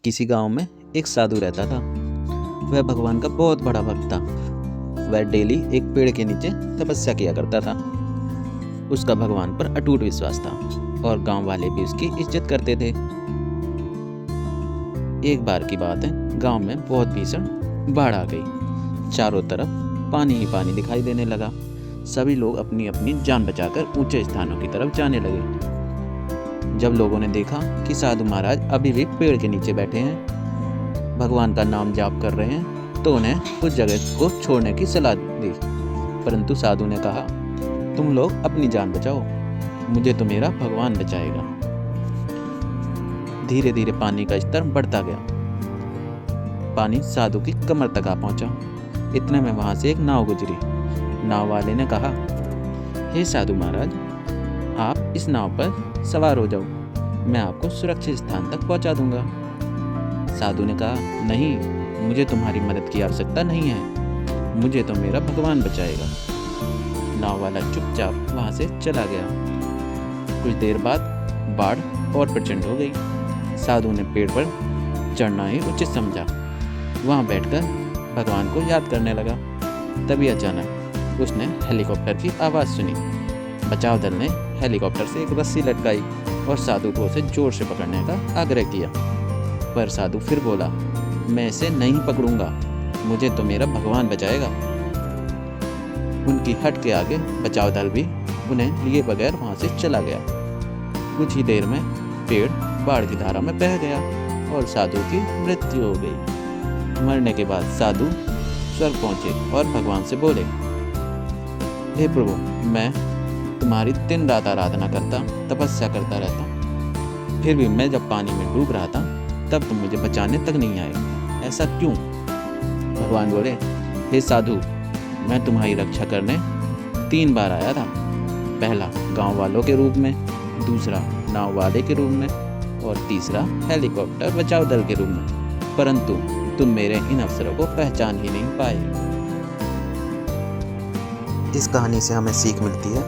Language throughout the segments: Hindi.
किसी गांव में एक साधु रहता था। वह भगवान का बहुत बड़ा भक्त था। वह डेली एक पेड़ के नीचे तपस्या किया करता था। उसका भगवान पर अटूट विश्वास था और गांव वाले भी उसकी इज्जत करते थे। एक बार की बात है, गांव में बहुत भीषण बाढ़ आ गई। चारों तरफ पानी ही पानी दिखाई देने लगा। सभी लोग अपनी अपनी जान बचाकर ऊंचे स्थानों की तरफ जाने लगे। जब लोगों ने देखा कि साधु महाराज अभी भी पेड़ के नीचे बैठे हैं, भगवान का नाम जाप कर रहे हैं, तो उन्हें उस जगह को छोड़ने की सलाह दी। परंतु साधु ने कहा, तुम लोग अपनी जान बचाओ, मुझे तो मेरा भगवान बचाएगा। धीरे धीरे पानी का स्तर बढ़ता गया। पानी साधु की कमर तक आ पहुंचा। इतने में वहां से एक नाव गुजरी। नाव वाले ने कहा, हे साधु महाराज, आप इस नाव पर सवार हो जाओ, मैं आपको सुरक्षित स्थान तक पहुंचा दूंगा। साधु ने कहा, नहीं, मुझे तुम्हारी मदद की आवश्यकता नहीं है, मुझे तो मेरा भगवान बचाएगा। नाव वाला चुपचाप वहां से चला गया। कुछ देर बाद बाढ़ और प्रचंड हो गई। साधु ने पेड़ पर चढ़ना ही उचित समझा। वहां बैठकर भगवान को याद करने लगा। तभी अचानक उसने हेलीकॉप्टर की आवाज़ सुनी। बचाव दल ने हेलीकॉप्टर से एक रस्सी लटकाई और साधु को उसे जोर से पकड़ने का आग्रह किया। पर साधु फिर बोला, मैं इसे नहीं पकड़ूंगा, मुझे तो मेरा भगवान बचाएगा। उनकी हट के आगे बचाव दल भी उन्हें लिए बगैर वहां से चला गया। कुछ ही देर में पेड़ बाढ़ की धारा में बह गया और साधु की मृत्यु हो गई। मरने के बाद साधु स्वर्ग पहुंचे और भगवान से बोले, हे प्रभु, मैं तुम्हारी दिन रात आराधना करता, तपस्या करता रहता, फिर भी मैं जब पानी में डूब रहा था तब तुम मुझे बचाने तक नहीं आए, ऐसा क्यों? भगवान बोले, हे साधु, मैं तुम्हारी रक्षा करने 3 बार आया था। पहला गांव वालों के रूप में, दूसरा नाव वाले के रूप में और तीसरा हेलीकॉप्टर बचाव दल के रूप में, परंतु तुम मेरे इन अवसरों को पहचान ही नहीं पाए। इस कहानी से हमें सीख मिलती है,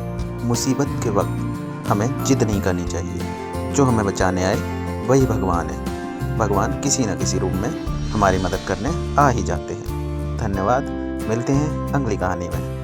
मुसीबत के वक्त हमें जिद नहीं करनी चाहिए। जो हमें बचाने आए वही भगवान है। भगवान किसी न किसी रूप में हमारी मदद करने आ ही जाते हैं। धन्यवाद। मिलते हैं अगली कहानी में।